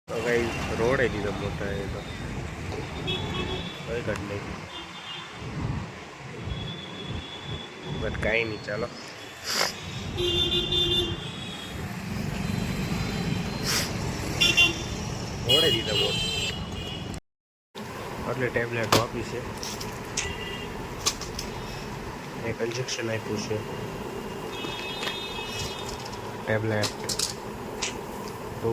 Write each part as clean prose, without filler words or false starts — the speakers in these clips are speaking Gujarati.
तो गाइस रोड है एकदम मोटा है तो कोई घट नहीं बट कहीं नहीं चलो रोड है एकदम मोट એટલે ટેબ્લેટ આપી છે એક ઇન્જેક્શન આપ્યું છે ટેબ્લેટ તો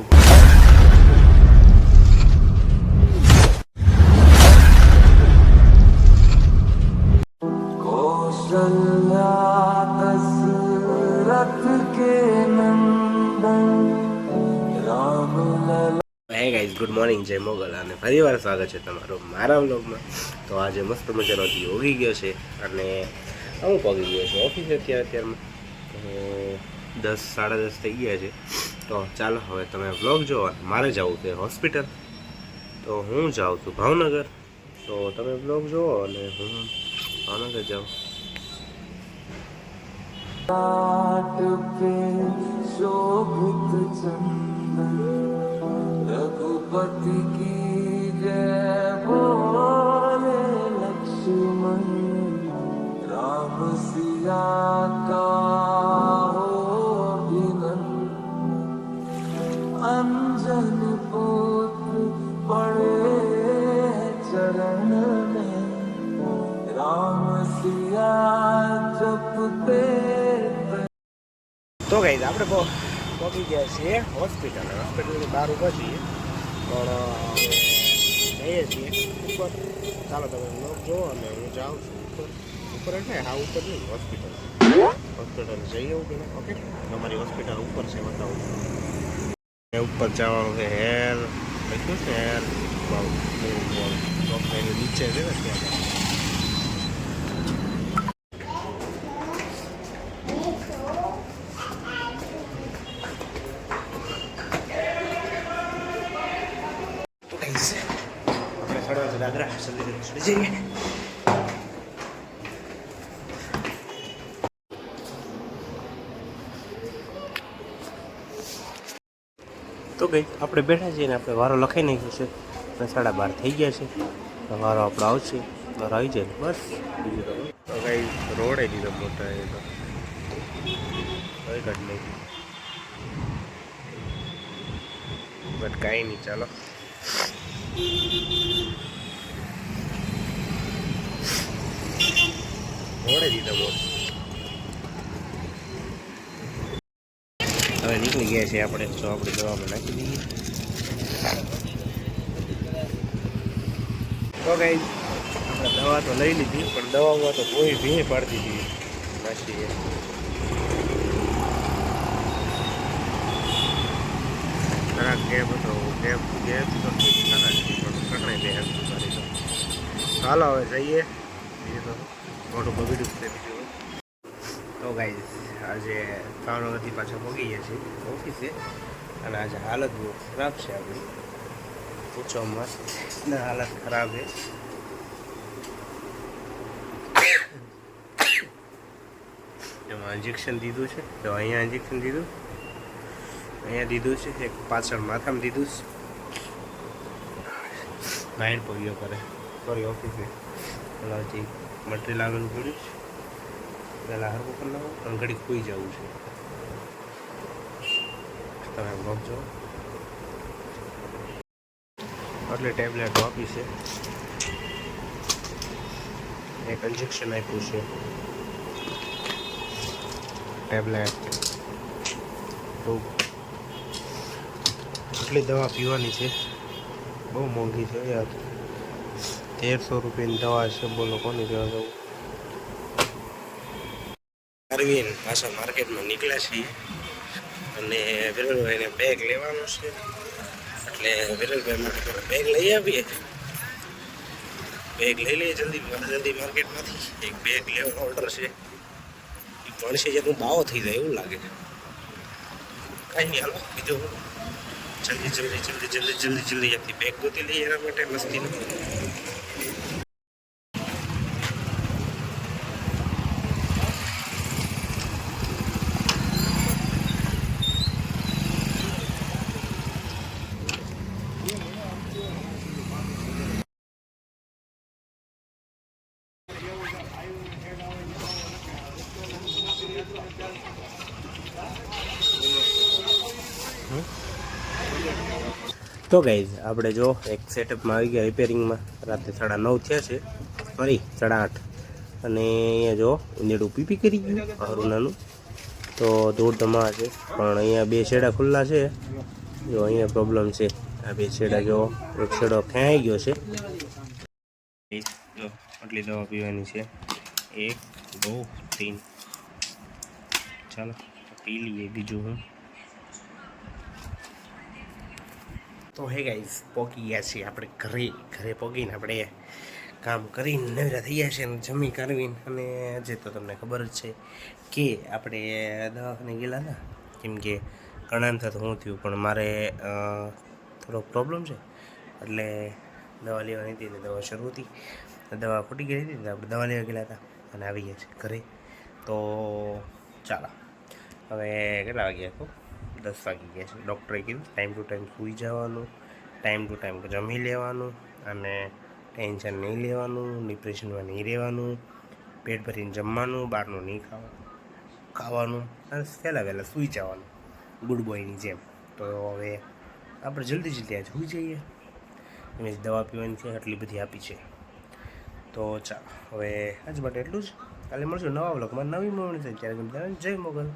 હે ગાઈઝ ગુડ મોર્નિંગ જય મોગલ અને ફરીવાર સ્વાગત છે તમારું મારા વ્લોગમાં. તો આજે મસ્ત મજાનો દી ઉગી ગયો છે અને હું પગી ગયો છું ઓફિસે અત્યારમાં 10 સાડા 10 થઈ ગયા છે. તો ચાલો હવે તમે વ્લોગ જોવો. મારે જવું છે હોસ્પિટલ તો હું જાઉં છું ભાવનગર. તો તમે વ્લોગ જોવો અને હું ભાવનગર જાઉં. रघुपति की जय बोले लक्ष्मण राम सिया का हो अभिनंदन अंजन पुत्र पड़े चरण में राम सिया जपते. તો ગાઈઝ આપણે પહોંચી ગયા છીએ હોસ્પિટલની બહાર ઊભા છીએ પણ જઈએ છીએ ઉપર. ચાલો તમે લોક જુઓ અને હું જાઉં છું ઉપર એટલે હા ઉપર નહીં હોસ્પિટલ જઈએ એવું કે ઓકે. તમારી હોસ્પિટલ ઉપર છે બતાવું ઉપર જવાનું છે હેર લખ્યું છે હેર એની નીચે છે ને ત્યાં દાદરા જલ્દી જઈએ. તો ગઈ આપણે બેઠા છીએ ને આપણે વારો લખાઈ નાખ્યો છે અને 12:30 થઈ ગયા છે. તો વારો આપણો આવશે વારો આવી જાય બસ બીજું તો ગઈ રોડ એ લીધો મોટા એ તો કઈ ઘટ નહીં બટ કાંઈ નહીં ચાલો. રોડે દીધો બોલ. હવે નીકળી ગયા છે આપણે. જો આપણી દવામાં નાખી દઈએ. તો કઈ આપણે દવા તો લઈ લીધી પણ દવામાં તો કોઈ ભીણ પાડતી હતી નાખીએ. ખરાબ ગેપ હતો ગેપ તો ખરા જ પણ પકડાઈ દે એમ સારી. તો ચાલો હવે જઈએ બીજું તો મોટું બગડ્યું છે બીજું. તો ગાઈઝ આજે ભાવનગરથી પાછા પહોંચી ગયા છીએ ઓફિસે અને આજે હાલત બહુ ખરાબ છે આપણી. પૂછો મસ્ત હાલત ખરાબ છે. એમાં ઇન્જેક્શન દીધું છે તો અહીંયા ઇન્જેક્શન દીધું અહીંયા દીધું છે એક પાછળ માથામાં દીધું છે. બહાર પગ્યો કરે સોરી ઓફિસે હજી મટીરિયલ આવેલું પડ્યું છે. પહેલાં હરવું કરી નાખો અને ઘડીક ખોઈ જવું છે. તમે બ્લોગ જો એટલે ટેબ્લેટ આપી છે એક ઇન્જેક્શન આપ્યું છે ટેબ્લેટ તો એટલી દવા પીવાની છે. બહુ મોંઘી છે યાર. 1300 રૂપિયાની દવા છે. બોલો કોની જવા જવું. અરવિંદ પાછા માર્કેટમાં નીકળ્યા છીએ અને વિરલભાઈને બેગ લેવાનું છે એટલે વિરલભાઈ માટે બેગ લઈ આવીએ. બેગ લઈ લઈએ જલ્દી માર્કેટમાંથી. એક બેગ લેવાનો ઓર્ડર છે. એ ભણશે જેનું બાવો થઈ જાય એવું લાગે. કાંઈ નહીં હાલો બીજું જલ્દી જલ્દી બેગ ગોતી લઈએ એના માટે મસ્તી નથી. તો ગાઈઝ આપણે જો એક સેટઅપમાં આવી ગયા રિપેરિંગમાં. રાતે 9:30 થયા છે, સોરી 8:30. અને અહીંયા જો ઈંદેડું પીપી કરી ગયું અરુણાનું, તો દોડ ધમા છે. પણ અહીંયા 2 છેડા ખુલ્લા છે. જો અહીંયા પ્રોબ્લેમ છે, આ 2 છેડા જો એક છેડો ખેંચાઈ ગયો છે. જો આટલી દવા પીવાની છે, 1 2 3. ચાલો પી લઈએ બીજું હું. તો હે ગાઈઝ પહોંચી ગયા છીએ આપણે ઘરે પહોંચીને આપણે કામ કરીને નવરા થઈ ગયા છે અને જમી કરવીને. અને આજે તો તમને ખબર જ છે કે આપણે દવાખાને ગયેલા હતા, કેમ કે ઘણા થતું હું થયું, પણ મારે થોડોક પ્રોબ્લેમ છે એટલે દવા લેવાની હતી. એટલે દવા શરૂ હતી, દવા ખૂટી ગઈ હતી, આપણે દવા લેવા ગયેલા હતા અને આવી ગયા છે ઘરે. તો ચાલો હવે કેટલા વાગ્યા તો 10 વાગી ગયા છે. ડૉક્ટરે કીધું ટાઈમ ટુ ટાઈમ સૂઈ જવાનું, ટાઈમ ટુ ટાઈમ જમી લેવાનું અને ટેન્શન નહીં લેવાનું, ડિપ્રેશનમાં નહીં રહેવાનું, પેટ ભરીને જમવાનું, બહારનું નહીં ખાવાનું અને વહેલા સૂઈ જવાનું ગુડ બોયની જેમ. તો હવે આપણે જલ્દી આજે સૂઈ જઈએ. એમ દવા પીવાની છે, આટલી બધી આપી છે. તો ચાલો હવે આજ માટે એટલું જ. કાલે મળશું નવા વ્લોગમાં નવી મોવણી છે. ત્યારે જય મોગલ.